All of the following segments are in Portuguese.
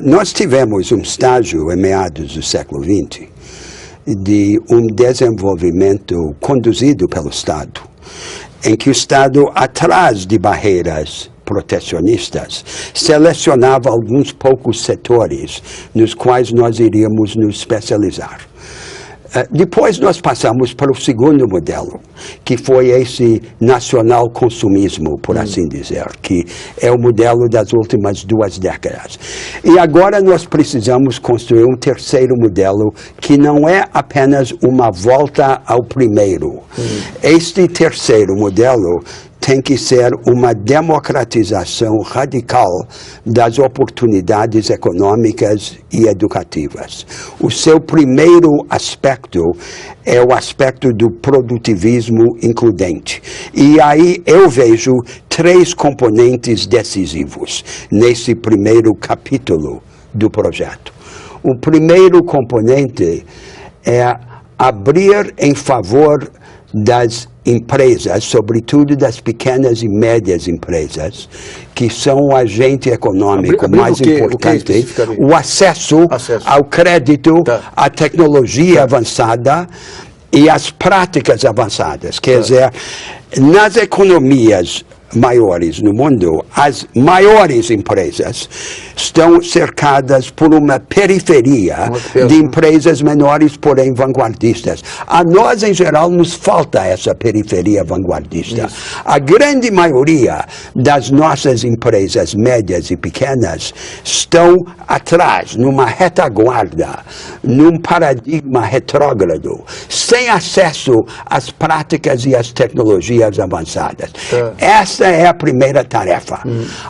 Nós tivemos um estágio em meados do século XX de um desenvolvimento conduzido pelo Estado, em que o Estado, atrás de barreiras protecionistas, selecionava alguns poucos setores nos quais nós iríamos nos especializar. Depois nós passamos para o segundo modelo, que foi esse nacional consumismo, por assim dizer, que é o modelo das últimas 2 décadas. E agora nós precisamos construir um terceiro modelo, que não é apenas uma volta ao primeiro. Este terceiro modelo tem que ser uma democratização radical das oportunidades econômicas e educativas. O seu primeiro aspecto é o aspecto do produtivismo includente. E aí eu vejo 3 componentes decisivos nesse primeiro capítulo do projeto. O primeiro componente é abrir em favor das empresas, sobretudo das pequenas e médias empresas, que são o agente econômico mais importante, o acesso ao crédito, à tecnologia avançada e às práticas avançadas. Quer dizer, nas economias maiores no mundo, as maiores empresas estão cercadas por uma periferia de empresas menores, porém vanguardistas. A nós, em geral, nos falta essa periferia vanguardista. A grande maioria das nossas empresas médias e pequenas estão atrás, numa retaguarda, num paradigma retrógrado, sem acesso às práticas e às tecnologias avançadas. Essa é a primeira tarefa.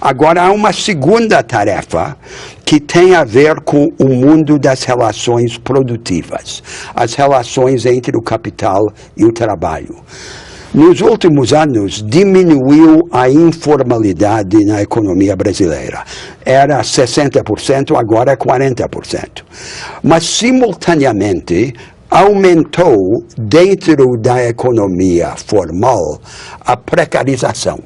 Agora, há uma segunda tarefa que tem a ver com o mundo das relações produtivas, as relações entre o capital e o trabalho. Nos últimos anos, diminuiu a informalidade na economia brasileira. Era 60%, agora é 40%. Mas, simultaneamente, aumentou dentro da economia formal a precarização.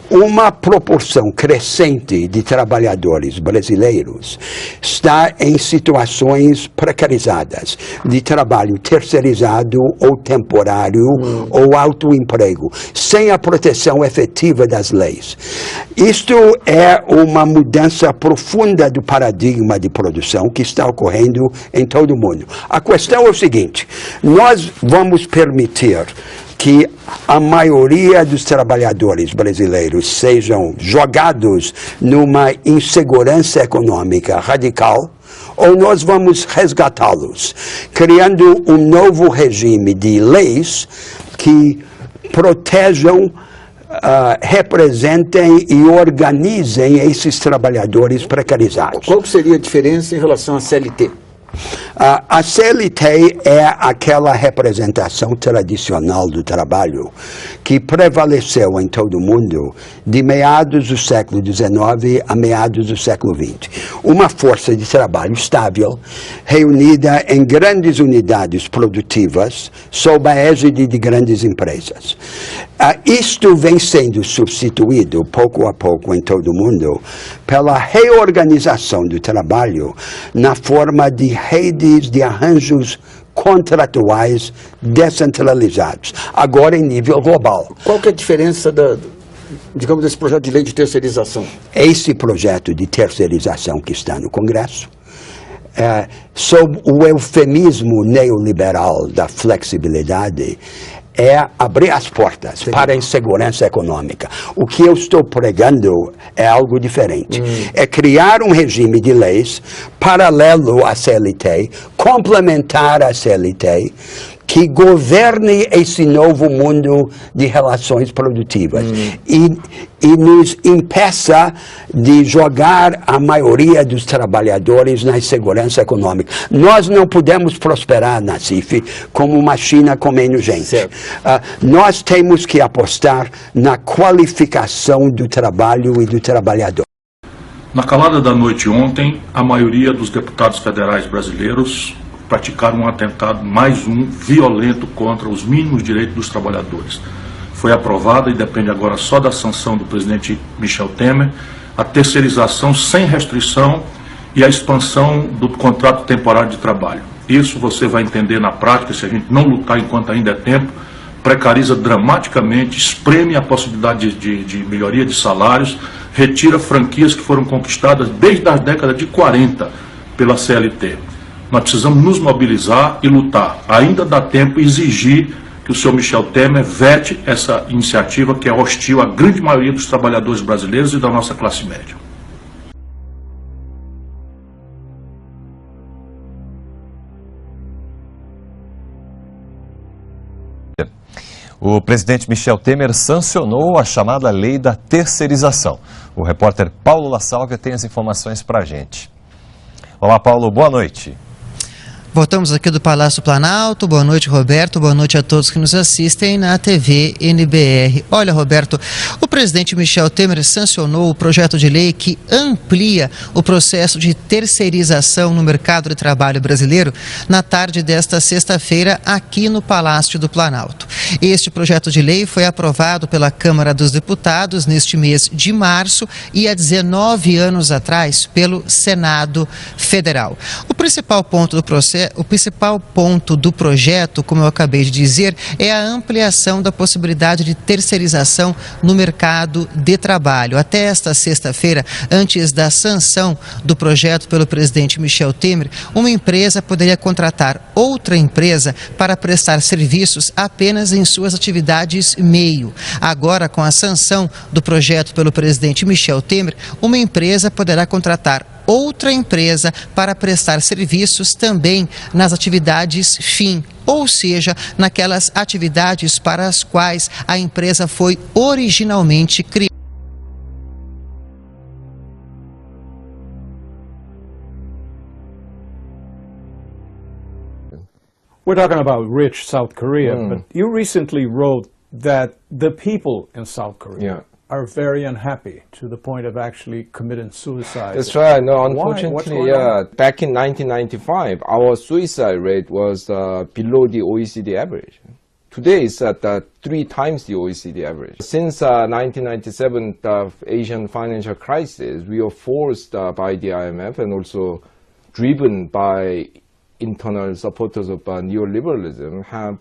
Uma proporção crescente de trabalhadores brasileiros está em situações precarizadas, de trabalho terceirizado ou temporário ou autoemprego, sem a proteção efetiva das leis. Isto é uma mudança profunda do paradigma de produção que está ocorrendo em todo o mundo. A questão é o seguinte: nós vamos permitir que a maioria dos trabalhadores brasileiros sejam jogados numa insegurança econômica radical, ou nós vamos resgatá-los, criando um novo regime de leis que protejam, representem e organizem esses trabalhadores precarizados. Qual seria a diferença em relação à CLT? A CLT é aquela representação tradicional do trabalho que prevaleceu em todo o mundo de meados do século XIX a meados do século XX. Uma força de trabalho estável, reunida em grandes unidades produtivas, sob a égide de grandes empresas. Isto vem sendo substituído, pouco a pouco, em todo o mundo, pela reorganização do trabalho na forma de redes de arranjos contratuais descentralizados, agora em nível global. Qual que é a diferença digamos, desse projeto de lei de terceirização? Esse projeto de terceirização que está no Congresso, sob o eufemismo neoliberal da flexibilidade, é abrir as portas para a insegurança econômica. O que eu estou pregando é algo diferente. É criar um regime de leis paralelo à CLT, complementar à CLT, que governe esse novo mundo de relações produtivas e nos impeça de jogar a maioria dos trabalhadores na insegurança econômica. Nós não podemos prosperar na CIF como uma China comendo gente. Nós temos que apostar na qualificação do trabalho e do trabalhador. Na calada da noite ontem, a maioria dos deputados federais brasileiros praticaram um atentado, mais um, violento contra os mínimos direitos dos trabalhadores. Foi aprovada, e depende agora só da sanção do presidente Michel Temer, a terceirização sem restrição e a expansão do contrato temporário de trabalho. Isso você vai entender na prática, se a gente não lutar enquanto ainda é tempo, precariza dramaticamente, espreme a possibilidade de melhoria de salários, retira franquias que foram conquistadas desde a década de 40 pela CLT. Nós precisamos nos mobilizar e lutar. Ainda dá tempo exigir que o senhor Michel Temer vete essa iniciativa que é hostil à grande maioria dos trabalhadores brasileiros e da nossa classe média. O presidente Michel Temer sancionou a chamada lei da terceirização. O repórter Paulo La Sálvia tem as informações para a gente. Olá, Paulo, boa noite. Voltamos aqui do Palácio Planalto. Boa noite, Roberto. Boa noite a todos que nos assistem na TV NBR. Olha, Roberto, o presidente Michel Temer sancionou o projeto de lei que amplia o processo de terceirização no mercado de trabalho brasileiro na tarde desta sexta-feira aqui no Palácio do Planalto. Este projeto de lei foi aprovado pela Câmara dos Deputados neste mês de março e há 19 anos atrás pelo Senado Federal. O principal ponto do projeto, como eu acabei de dizer, é a ampliação da possibilidade de terceirização no mercado de trabalho. Até esta sexta-feira, antes da sanção do projeto pelo presidente Michel Temer, uma empresa poderia contratar outra empresa para prestar serviços apenas em suas atividades meio. Agora, com a sanção do projeto pelo presidente Michel Temer, uma empresa poderá contratar outra empresa para prestar serviços também nas atividades fim, ou seja, naquelas atividades para as quais a empresa foi originalmente criada. We're talking about rich South Korea, but you recently wrote that the people in South Korea are very unhappy to the point of actually committing suicide. That's right. No, Why? unfortunately, What's going on? back in 1995, our suicide rate was below the OECD average. Today, it's at 3 times the OECD average. Since 1997, the Asian financial crisis, we were forced by the IMF and also driven by internal supporters of neoliberalism, have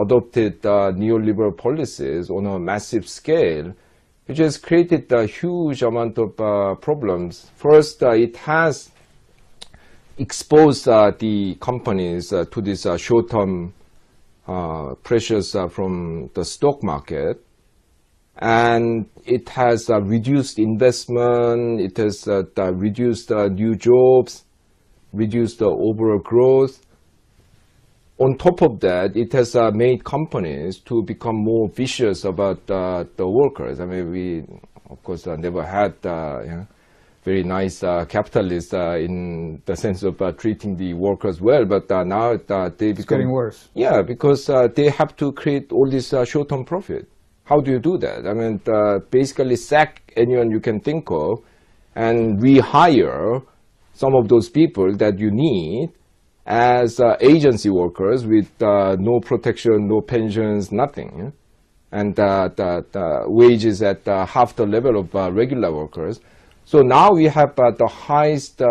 adopted neoliberal policies on a massive scale, which has created a huge amount of problems. First, it has exposed the companies to this short-term pressures from the stock market, and it has reduced investment, it has reduced new jobs, reduced the overall growth. On top of that, it has made companies to become more vicious about the workers. I mean, we, of course, never had very nice capitalists in the sense of treating the workers well, but now they become... It's getting worse. Yeah, because they have to create all this short-term profit. How do you do that? I mean, basically sack anyone you can think of and rehire some of those people that you need as agency workers with no protection, no pensions, nothing. And the wages at half the level of regular workers. So now we have the highest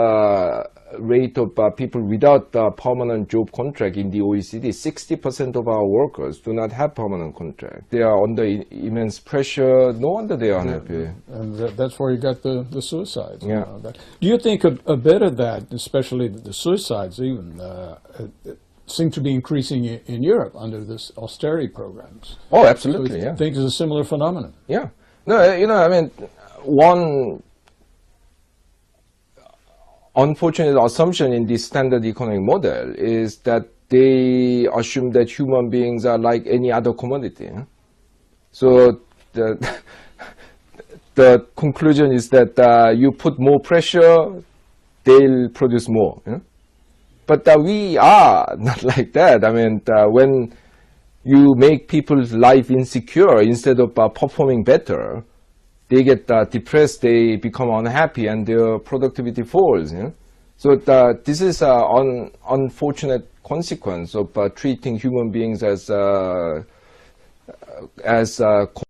rate of people without permanent job contract in the OECD. 60% of our workers do not have permanent contract. They are under immense pressure. No wonder they are unhappy. And that's where you got the suicides. Yeah. Do you think a bit of that, especially the suicides even, seem to be increasing in Europe under this austerity programs? Oh, absolutely, so yeah. I think it's a similar phenomenon. Yeah. No, you know, I mean, one unfortunate assumption in the standard economic model is that they assume that human beings are like any other commodity. So the conclusion is that you put more pressure, they'll produce more. But we are not like that. I mean, when you make people's life insecure instead of performing better, they get depressed, they become unhappy, and their productivity falls. So this is an unfortunate consequence of treating human beings as